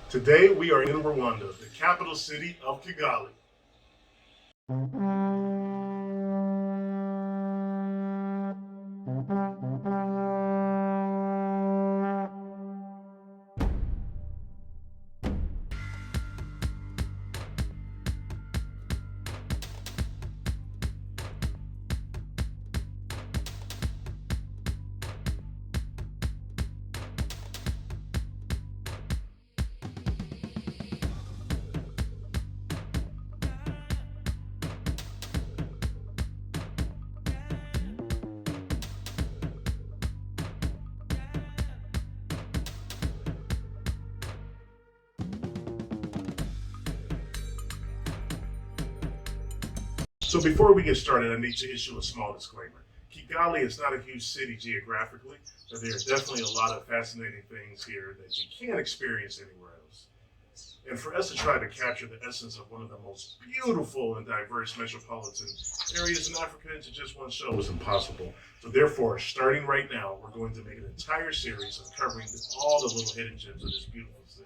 Today we are in Rwanda, the capital city of Kigali. So before we get started, I need to issue a small disclaimer. Kigali is not a huge city geographically, but there are definitely a lot of fascinating things here that you can't experience anywhere else. And for us to try to capture the essence of one of the most beautiful and diverse metropolitan areas in Africa into just one show is impossible. So therefore, starting right now, we're going to make an entire series of covering all the little hidden gems of this beautiful city.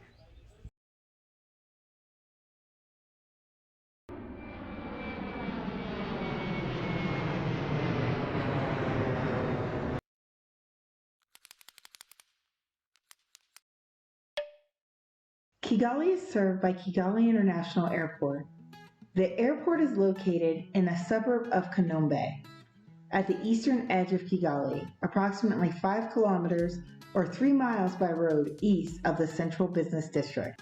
Kigali is served by Kigali International Airport. The airport is located in a suburb of Kanombe, at the eastern edge of Kigali, approximately 5 kilometers or 3 miles by road east of the central business district.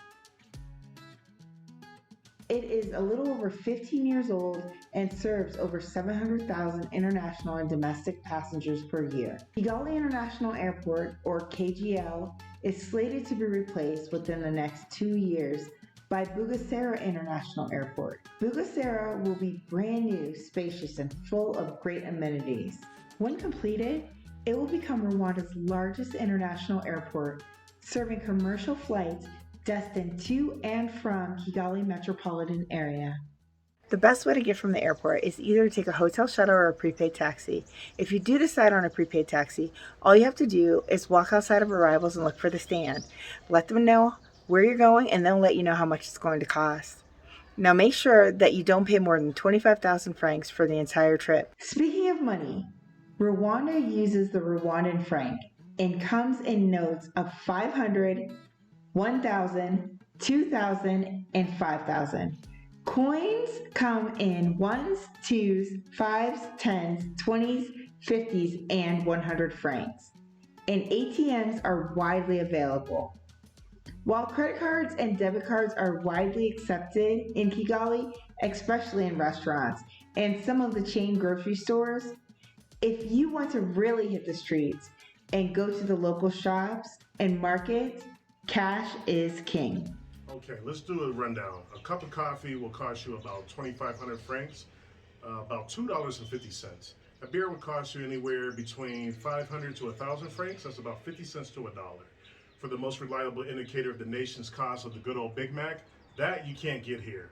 It is a little over 15 years old and serves over 700,000 international and domestic passengers per year. Kigali International Airport, or KGL, is slated to be replaced within the next 2 years by Bugesera International Airport. Bugesera will be brand new, spacious, and full of great amenities. When completed, it will become Rwanda's largest international airport, serving commercial flights destined to and from Kigali metropolitan area. The best way to get from the airport is either to take a hotel shuttle or a prepaid taxi. If you do decide on a prepaid taxi, all you have to do is walk outside of arrivals and look for the stand. Let them know where you're going and they'll let you know how much it's going to cost. Now make sure that you don't pay more than 25,000 francs for the entire trip. Speaking of money, Rwanda uses the Rwandan franc and comes in notes of 500, 1,000, 2,000, and 5,000. Coins come in 1s, 2s, 5s, 10s, 20s, 50s, and 100 francs. And ATMs are widely available. While credit cards and debit cards are widely accepted in Kigali, especially in restaurants and some of the chain grocery stores, if you want to really hit the streets and go to the local shops and markets, cash is king. Okay, let's do a rundown. A cup of coffee will cost you about 2,500 francs, about $2.50. A beer would cost you anywhere between 500 to 1,000 francs. That's about 50 cents to a dollar. For the most reliable indicator of the nation's cost of the good old Big Mac, that you can't get here.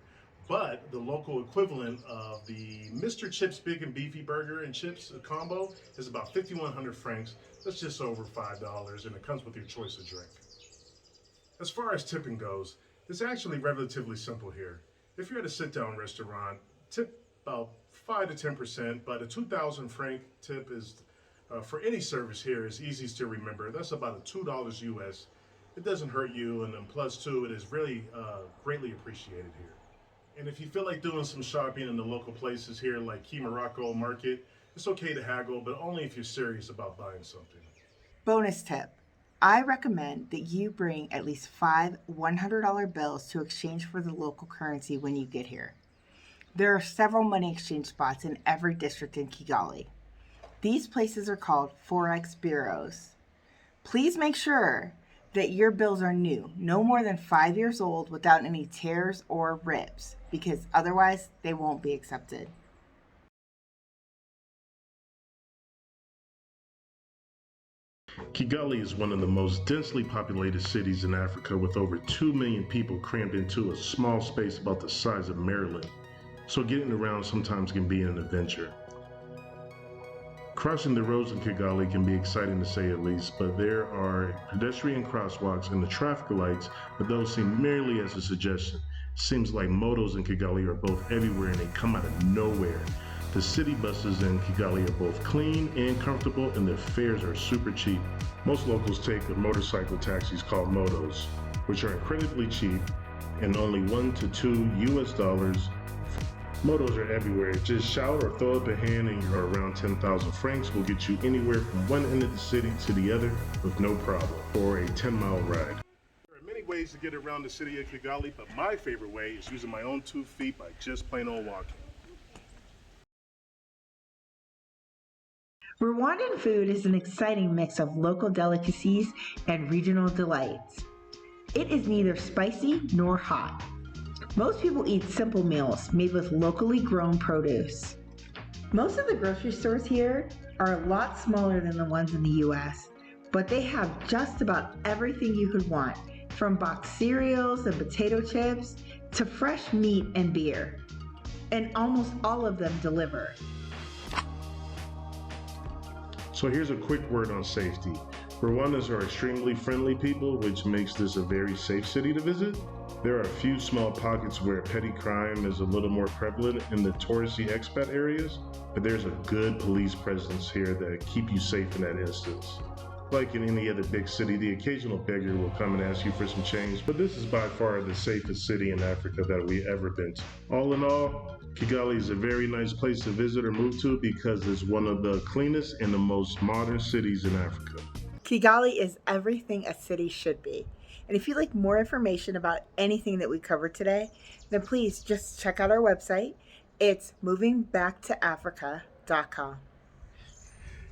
But the local equivalent of the Mr. Chips Big and Beefy Burger and Chips combo is about 5,100 francs. That's just over $5, and it comes with your choice of drink. As far as tipping goes, it's actually relatively simple here. If you're at a sit-down restaurant, tip about 5 to 10%, but a 2,000 franc tip is for any service here is easiest to remember. That's about $2 US. It doesn't hurt you, and then plus two, it is really greatly appreciated here. And if you feel like doing some shopping in the local places here, like Key Morocco Market, it's okay to haggle, but only if you're serious about buying something. Bonus tip. I recommend that you bring at least 5 $100 bills to exchange for the local currency when you get here. There are several money exchange spots in every district in Kigali. These places are called Forex bureaus. Please make sure that your bills are new, no more than 5 years old, without any tears or rips, because otherwise they won't be accepted. Kigali is one of the most densely populated cities in Africa, with over 2 million people crammed into a small space about the size of Maryland. So getting around sometimes can be an adventure. Crossing the roads in Kigali can be exciting to say at least, but there are pedestrian crosswalks and the traffic lights, but those seem merely as a suggestion. Seems like motos in Kigali are both everywhere and they come out of nowhere. The city buses in Kigali are both clean and comfortable, and their fares are super cheap. Most locals take the motorcycle taxis called motos, which are incredibly cheap and only $1 to $2 US. Motos are everywhere. Just shout or throw up a hand and you're around 10,000 francs will get you anywhere from one end of the city to the other with no problem for a 10-mile ride. There are many ways to get around the city of Kigali, but my favorite way is using my own 2 feet by just plain old walking. Rwandan food is an exciting mix of local delicacies and regional delights. It is neither spicy nor hot. Most people eat simple meals made with locally grown produce. Most of the grocery stores here are a lot smaller than the ones in the US, but they have just about everything you could want, from boxed cereals and potato chips to fresh meat and beer. And almost all of them deliver. So here's a quick word on safety. Rwandans are extremely friendly people, which makes this a very safe city to visit. There are a few small pockets where petty crime is a little more prevalent in the touristy expat areas, but there's a good police presence here that keep you safe in that instance. Like in any other big city, the occasional beggar will come and ask you for some change, but this is by far the safest city in Africa that we've ever been to. All in all, Kigali is a very nice place to visit or move to because it's one of the cleanest and the most modern cities in Africa. Kigali is everything a city should be. And if you'd like more information about anything that we covered today, then please just check out our website. It's movingbacktoafrica.com.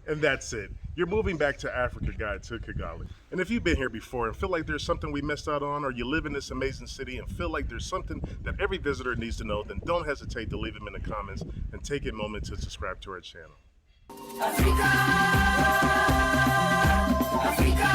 And that's it. Your Moving Back to Africa guide to Kigali. And if you've been here before and feel like there's something we missed out on, or you live in this amazing city and feel like there's something that every visitor needs to know, then don't hesitate to leave them in the comments and take a moment to subscribe to our channel. Africa, Africa.